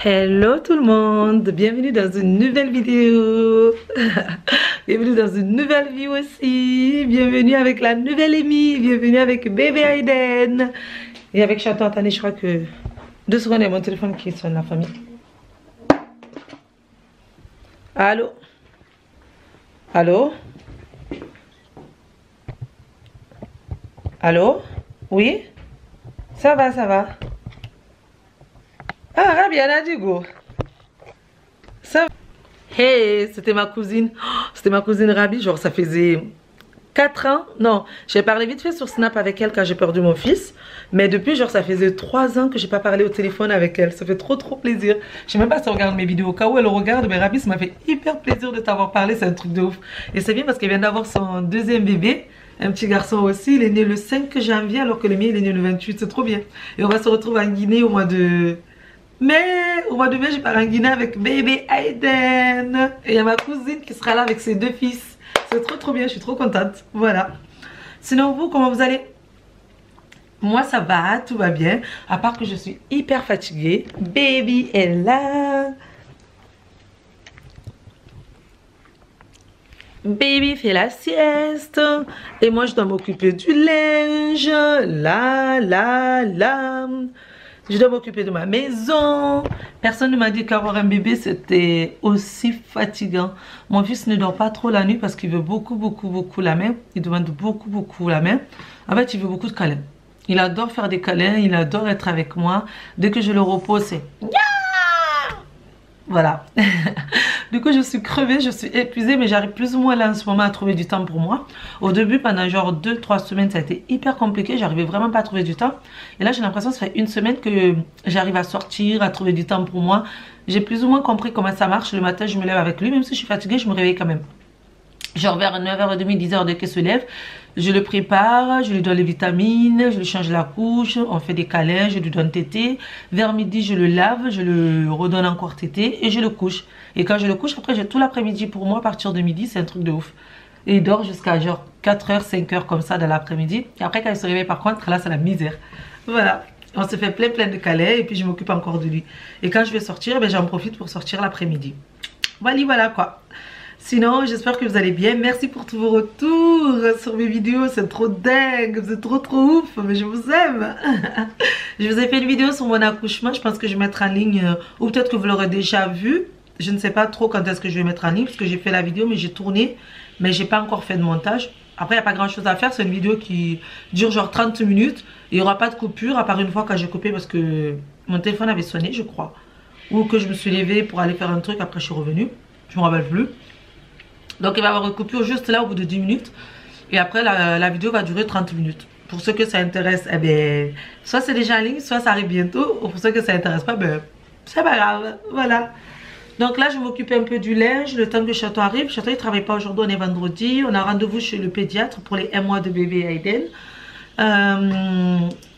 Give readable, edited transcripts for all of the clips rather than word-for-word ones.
Hello tout le monde, bienvenue dans une nouvelle vidéo. Bienvenue dans une nouvelle vie aussi. Bienvenue avec la nouvelle Amy, bienvenue avec bébé Aiden. Et avec Chaton, attendez, je crois que 2 secondes, il y a mon téléphone qui sonne, la famille. Allô? Allô? Allô? Oui? Ça va, ça va. Ah, Rabia Nadigo. Ça va. Hey, c'était ma cousine. Oh, c'était ma cousine Rabi. Genre, ça faisait 4 ans. Non, j'ai parlé vite fait sur Snap avec elle quand j'ai perdu mon fils. Mais depuis, genre, ça faisait 3 ans que j'ai pas parlé au téléphone avec elle. Ça fait trop plaisir. Je sais même pas si elle regarde mes vidéos. Au cas où elle regarde, mais Rabi, ça m'a fait hyper plaisir de t'avoir parlé. C'est un truc de ouf. Et c'est bien parce qu'elle vient d'avoir son 2e bébé. Un petit garçon aussi. Il est né le 5 janvier alors que le mien, il est né le 28. C'est trop bien. Et on va se retrouver en Guinée au mois de... Mais au mois de mai, je pars en Guinée avec bébé Aiden. Et il y a ma cousine qui sera là avec ses 2 fils. C'est trop bien, je suis trop contente. Voilà. Sinon vous, comment vous allez? Moi ça va, tout va bien. À part que je suis hyper fatiguée. Baby est là. Baby fait la sieste. Et moi je dois m'occuper du linge. Je dois m'occuper de ma maison. Personne ne m'a dit qu'avoir un bébé c'était aussi fatigant. Mon fils ne dort pas trop la nuit parce qu'il veut beaucoup la main. Il demande beaucoup la main. En fait il veut beaucoup de câlins. Il adore faire des câlins, il adore être avec moi. Dès que je le repose c'est... Voilà. Du coup je suis crevée, je suis épuisée, mais j'arrive plus ou moins là en ce moment à trouver du temps pour moi. Au début pendant genre 2-3 semaines ça a été hyper compliqué, j'arrivais vraiment pas à trouver du temps. Et là j'ai l'impression que ça fait 1 semaine que j'arrive à sortir, à trouver du temps pour moi. J'ai plus ou moins compris comment ça marche. Le matin je me lève avec lui, même si je suis fatiguée je me réveille quand même. Genre vers 9h30, 10h dès qu'il se lève, je le prépare, je lui donne les vitamines, je lui change la couche, on fait des câlins, je lui donne tété. Vers midi, je le lave, je le redonne encore tété et je le couche. Et quand je le couche, après j'ai tout l'après-midi pour moi à partir de midi, c'est un truc de ouf. Et il dort jusqu'à genre 4h, 5h comme ça dans l'après-midi. Et après quand il se réveille par contre, là c'est la misère. Voilà. On se fait plein de câlins et puis je m'occupe encore de lui. Et quand je vais sortir, ben, j'en profite pour sortir l'après-midi. Voilà quoi. Sinon, j'espère que vous allez bien. Merci pour tous vos retours sur mes vidéos. C'est trop dingue. Vous êtes trop ouf. Mais je vous aime. Je vous ai fait une vidéo sur mon accouchement. Je pense que je vais mettre en ligne. Ou peut-être que vous l'aurez déjà vu. Je ne sais pas trop quand est-ce que je vais mettre en ligne. Parce que j'ai fait la vidéo, mais j'ai tourné. Mais j'ai pas encore fait de montage. Après, il n'y a pas grand chose à faire. C'est une vidéo qui dure genre 30 minutes. Il n'y aura pas de coupure. À part une fois quand j'ai coupé parce que mon téléphone avait sonné, je crois. Ou que je me suis levée pour aller faire un truc. Après, je suis revenue. Je me rappelle plus. Donc il va y avoir une coupure juste là au bout de 10 minutes. Et après la vidéo va durer 30 minutes. Pour ceux que ça intéresse, eh bien, soit c'est déjà en ligne, soit ça arrive bientôt. Ou pour ceux que ça intéresse pas, ben, c'est pas grave. Voilà. Donc là je m'occupe un peu du linge, le temps que Chaton arrive. Chaton il travaille pas aujourd'hui, on est vendredi. On a rendez-vous chez le pédiatre pour les 1 mois de bébé Aiden.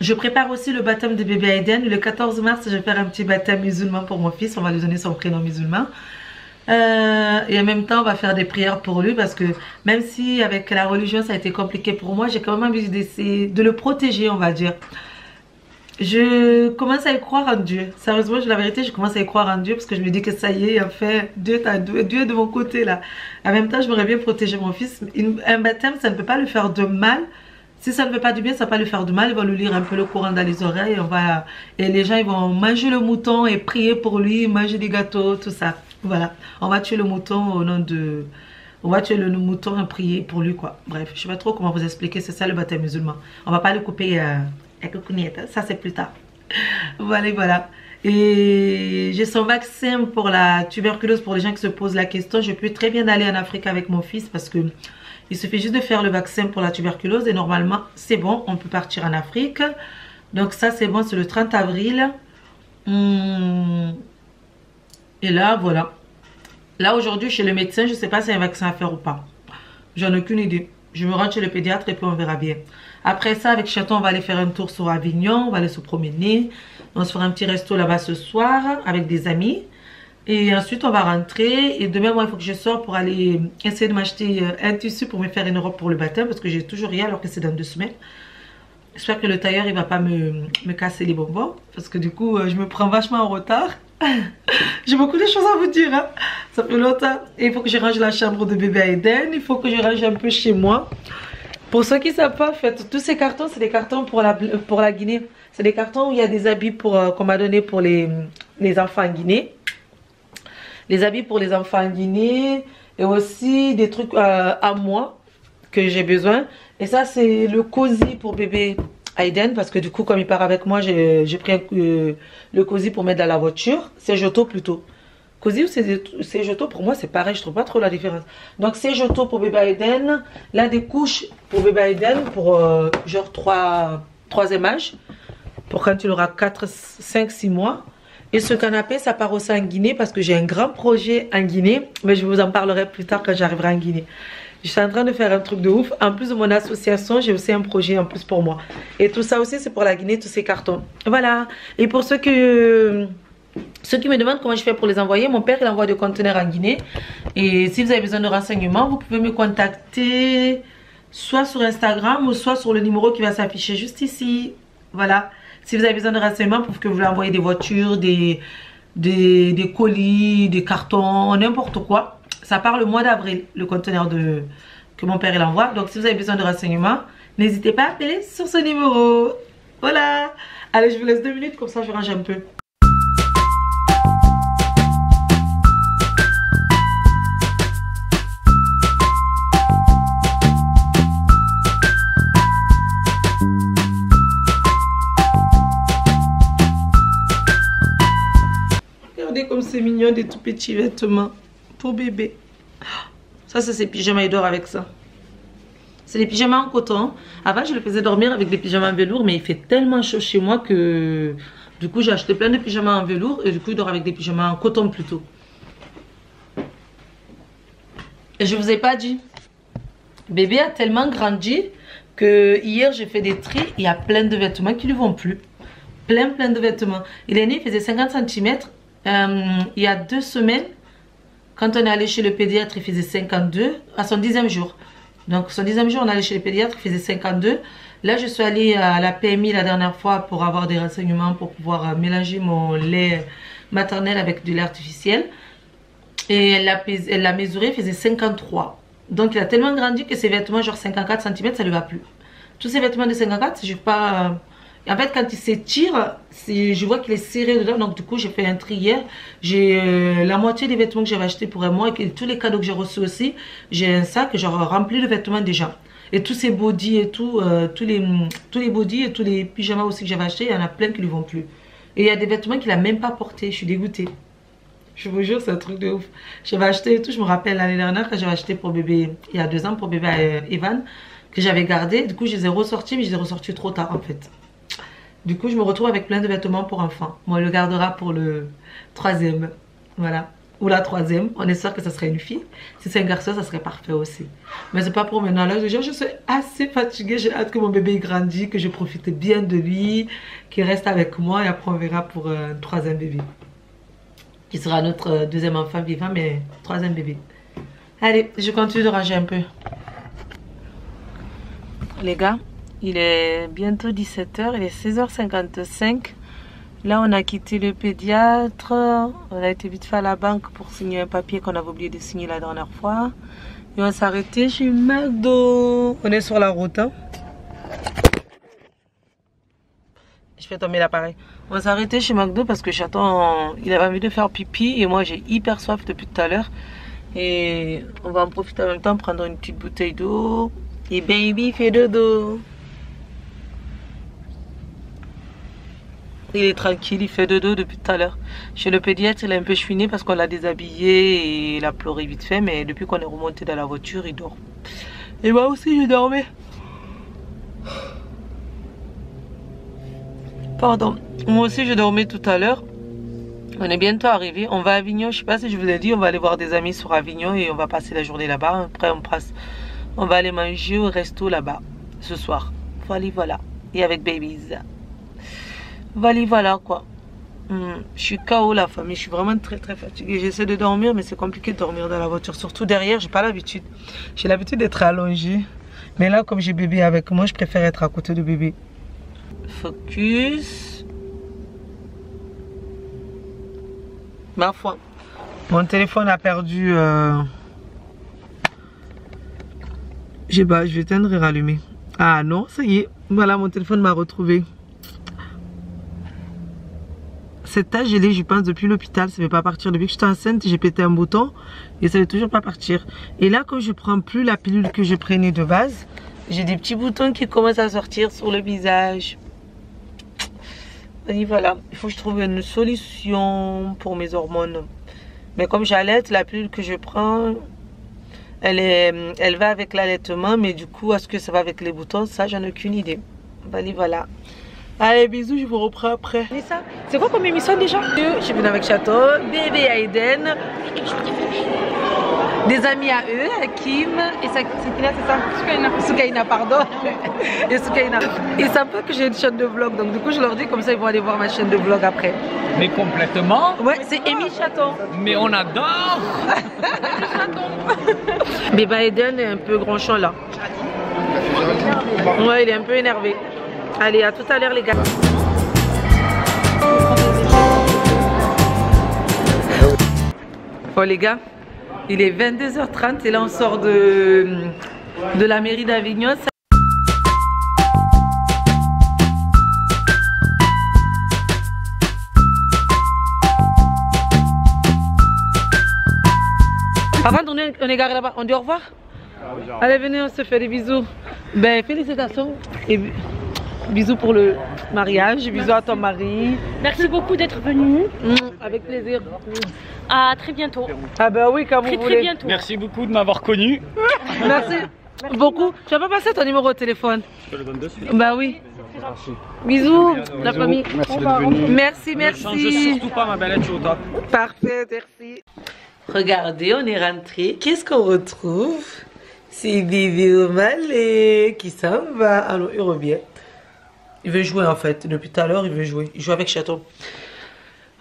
Je prépare aussi le baptême de bébé Aiden. Le 14 mars je vais faire un petit baptême musulman pour mon fils. On va lui donner son prénom musulman. Et en même temps on va faire des prières pour lui parce que même si avec la religion ça a été compliqué pour moi, j'ai quand même envie d'essayer de le protéger, on va dire. Je commence à y croire en Dieu. Sérieusement, la vérité, je commence à y croire en Dieu parce que je me dis que ça y est, enfin, Dieu est de mon côté là. En même temps, j'aimerais bien protéger mon fils. Un baptême, ça ne peut pas lui faire de mal. Si ça ne veut pas du bien, ça ne va pas lui faire de mal. Il va lui lire un peu le Coran dans les oreilles. Et les gens ils vont manger le mouton et prier pour lui, manger des gâteaux, tout ça. Voilà. On va tuer le mouton au nom de... On va tuer le mouton et prier pour lui quoi. Bref, je sais pas trop comment vous expliquer. C'est ça le baptême musulman. On va pas le couper avec le cougnette. Ça c'est plus tard. Voilà. Et j'ai son vaccin pour la tuberculose pour les gens qui se posent la question. Je peux très bien aller en Afrique avec mon fils parce que... Il suffit juste de faire le vaccin pour la tuberculose et normalement c'est bon, on peut partir en Afrique. Donc ça c'est bon, c'est le 30 avril. Et là voilà. Là aujourd'hui chez le médecin, je ne sais pas s'il y a un vaccin à faire ou pas. J'en ai aucune idée. Je me rends chez le pédiatre et puis on verra bien. Après ça avec Chaton on va aller faire un tour sur Avignon, on va aller se promener. On se fera un petit resto là-bas ce soir avec des amis. Et ensuite on va rentrer et demain moi il faut que je sorte pour aller essayer de m'acheter un tissu pour me faire une robe pour le baptême parce que j'ai toujours rien alors que c'est dans 2 semaines. J'espère que le tailleur il va pas me casser les bonbons parce que du coup je me prends vachement en retard. J'ai beaucoup de choses à vous dire, hein. Ça fait longtemps. Et il faut que je range la chambre de bébé Aiden. Il faut que je range un peu chez moi. Pour ceux qui ne savent pas, en fait, tous ces cartons, c'est des cartons pour la Guinée. C'est des cartons où il y a des habits qu'on m'a donné pour les enfants en Guinée. Les habits pour les enfants en Guinée. Et aussi des trucs à moi que j'ai besoin. Et ça, c'est le cosy pour bébé Aiden. Parce que du coup, comme il part avec moi, j'ai pris le cosy pour mettre dans la voiture. C'est Joto plutôt. Cosy ou c'est Joto, pour moi, c'est pareil. Je trouve pas trop la différence. Donc, c'est Joto pour bébé Aiden. Là, des couches pour bébé Aiden pour genre 3e âge. Pour quand il aura 4, 5, 6 mois. Et ce canapé, ça part aussi en Guinée parce que j'ai un grand projet en Guinée. Mais je vous en parlerai plus tard quand j'arriverai en Guinée. Je suis en train de faire un truc de ouf. En plus de mon association, j'ai aussi un projet en plus pour moi. Et tout ça aussi, c'est pour la Guinée, tous ces cartons. Voilà. Et pour ceux qui me demandent comment je fais pour les envoyer, mon père, il envoie des conteneurs en Guinée. Et si vous avez besoin de renseignements, vous pouvez me contacter soit sur Instagram ou soit sur le numéro qui va s'afficher juste ici. Voilà. Si vous avez besoin de renseignements pour que vous envoyez des voitures, des colis, des cartons, n'importe quoi. Ça part le mois d'avril, le conteneur que mon père il envoie. Donc si vous avez besoin de renseignements, n'hésitez pas à appeler sur ce numéro. Voilà. Allez, je vous laisse 2 minutes, comme ça je range un peu. Regardez comme c'est mignon, des tout petits vêtements pour bébé. Ça, c'est ses pyjamas, il dort avec ça. C'est des pyjamas en coton. Avant, je le faisais dormir avec des pyjamas en velours, mais il fait tellement chaud chez moi que du coup, j'ai acheté plein de pyjamas en velours et du coup, il dort avec des pyjamas en coton plutôt. Et je vous ai pas dit, bébé a tellement grandi que hier, j'ai fait des tris. Il y a plein de vêtements qui ne lui vont plus. Plein de vêtements. Il est né, il faisait 50 cm. Il y a 2 semaines, quand on est allé chez le pédiatre, il faisait 52 à son 10e jour. Donc son 10e jour, on est allé chez le pédiatre, il faisait 52. Là, je suis allée à la PMI la dernière fois pour avoir des renseignements, pour pouvoir mélanger mon lait maternel avec du lait artificiel. Et elle l'a mesuré, il faisait 53. Donc il a tellement grandi que ses vêtements, genre 54 cm, ça ne lui va plus. Tous ces vêtements de 54, je ne vais pas... En fait, quand il s'étire, je vois qu'il est serré dedans. Donc, du coup, j'ai fait un tri hier. J'ai la moitié des vêtements que j'avais achetés pour un mois et tous les cadeaux que j'ai reçus aussi. J'ai un sac genre rempli de vêtements déjà. Et tous ces bodys et tout, tous les bodys et tous les pyjamas aussi que j'avais achetés, il y en a plein qui ne lui vont plus. Et il y a des vêtements qu'il n'a même pas portés. Je suis dégoûtée. Je vous jure, c'est un truc de ouf. J'avais acheté et tout. Je me rappelle l'année dernière quand j'avais acheté pour bébé, il y a 2 ans, pour bébé Evan, que j'avais gardé. Du coup, je les ai ressortis, mais je les ai ressortis trop tard en fait. Du coup, je me retrouve avec plein de vêtements pour enfants. Moi, elle le gardera pour le 3e. Voilà. Ou la 3e. On espère que ça serait une fille. Si c'est un garçon, ça serait parfait aussi. Mais c'est pas pour maintenant. Là, je suis assez fatiguée. J'ai hâte que mon bébé grandisse, que je profite bien de lui, qu'il reste avec moi. Et après, on verra pour un 3e bébé. Qui sera notre 2e enfant vivant, mais 3e bébé. Allez, je continue de ranger un peu. Les gars. Il est bientôt 17 h, il est 16h55. Là, on a quitté le pédiatre. On a été vite fait à la banque pour signer un papier qu'on avait oublié de signer la dernière fois. Et on s'est arrêté chez McDo. On est sur la route. Hein. Je fais tomber l'appareil. On s'est arrêté chez McDo parce que Chaton, il avait envie de faire pipi. Et moi, j'ai hyper soif depuis tout à l'heure. Et on va en profiter en même temps, prendre une petite bouteille d'eau. Et baby fait dodo. Il est tranquille, il fait dodo depuis tout à l'heure. Chez le pédiatre, il est un peu chouiné parce qu'on l'a déshabillé et il a pleuré vite fait. Mais depuis qu'on est remonté dans la voiture, il dort. Et moi aussi, je dormais. Pardon. Moi aussi, je dormais tout à l'heure. On est bientôt arrivé. On va à Avignon. Je sais pas si je vous ai dit, on va aller voir des amis sur Avignon et on va passer la journée là-bas. Après, on va aller manger au resto là-bas ce soir. Voilà. Et avec babies. Voilà quoi. Je suis KO la famille, je suis vraiment très fatiguée. J'essaie de dormir mais c'est compliqué de dormir dans la voiture. Surtout derrière, j'ai pas l'habitude. J'ai l'habitude d'être allongée. Mais là comme j'ai bébé avec moi, je préfère être à côté de bébé. Focus. Ma foi. Mon téléphone a perdu... Je sais pas, je vais éteindre et rallumer. Ah non, ça y est. Voilà, mon téléphone m'a retrouvé. Cette tache gelée, je pense, depuis l'hôpital, ça ne veut pas partir. Depuis que j'étais enceinte, j'ai pété un bouton et ça ne veut toujours pas partir. Et là, quand je prends plus la pilule que je prenais de base, j'ai des petits boutons qui commencent à sortir sur le visage. Et voilà, il faut que je trouve une solution pour mes hormones. Mais comme j'allaite, la pilule que je prends, elle va avec l'allaitement, mais du coup, est-ce que ça va avec les boutons? Ça, j'en ai aucune idée. Voilà. Allez, bisous, je vous reprends après. C'est quoi comme émission déjà? Je suis venue avec Château, bébé Aiden, des amis à eux, Kim et Sakina, c'est ça? Soukaina, pardon. Et Soukaina. Ils savent pas que j'ai une chaîne de vlog, donc du coup, je leur dis comme ça, ils vont aller voir ma chaîne de vlog après. Mais complètement. Ouais, c'est Amy Chaton. Mais on adore. Bébé Aiden est un peu gronchon là. Ouais, il est un peu énervé. Allez, à tout à l'heure les gars. Bon les gars, il est 22h30 et là on sort de la mairie d'Avignon. Avant on est garé là-bas, on dit au revoir. Allez venez, on se fait des bisous. Ben félicitations et bisous pour le mariage, bisous à ton mari. Merci beaucoup d'être venu. Avec plaisir. À très bientôt. Ah ben oui, quand vous voulez. Très bientôt. Merci beaucoup de m'avoir connu. Merci beaucoup. Tu vas pas passer ton numéro de téléphone? Je te le donne de suite. Bah oui. Bisous, la famille. Merci d'être venu. Merci, Ne change surtout pas ma belle, tu es au top. Parfait, merci. Regardez, on est rentré. Qu'est-ce qu'on retrouve? C'est bébé au malais qui s'en va. Alors, il revient. Il veut jouer en fait. Depuis tout à l'heure, il veut jouer. Il joue avec Chaton.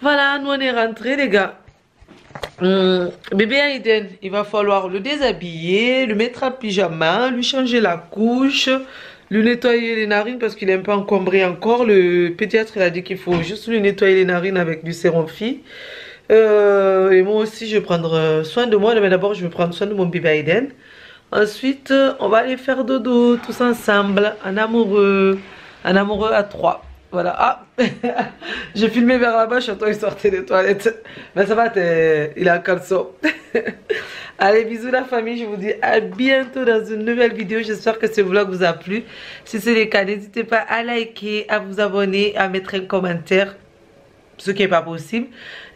Voilà, nous on est rentrés, les gars. Bébé Aiden, il va falloir le déshabiller, le mettre en pyjama, lui changer la couche, lui nettoyer les narines parce qu'il est un peu encombré encore. Le pédiatre il a dit qu'il faut juste lui nettoyer les narines avec du sérum Phi. Et moi aussi je vais prendre soin de moi. Mais d'abord je vais prendre soin de mon bébé Aiden. Ensuite on va aller faire dodo tous ensemble, en amoureux à 3. Voilà. Ah, j'ai filmé vers là-bas, Chaton il sortait des toilettes. Mais ça va, il est en caleçon. Allez, bisous la famille, je vous dis à bientôt dans une nouvelle vidéo. J'espère que ce vlog vous a plu. Si c'est le cas, n'hésitez pas à liker, à vous abonner, à mettre un commentaire, ce qui n'est pas possible.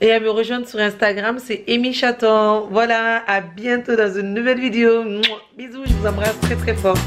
Et à me rejoindre sur Instagram, c'est Amy Chaton. Voilà, à bientôt dans une nouvelle vidéo. Bisous, je vous embrasse très très fort.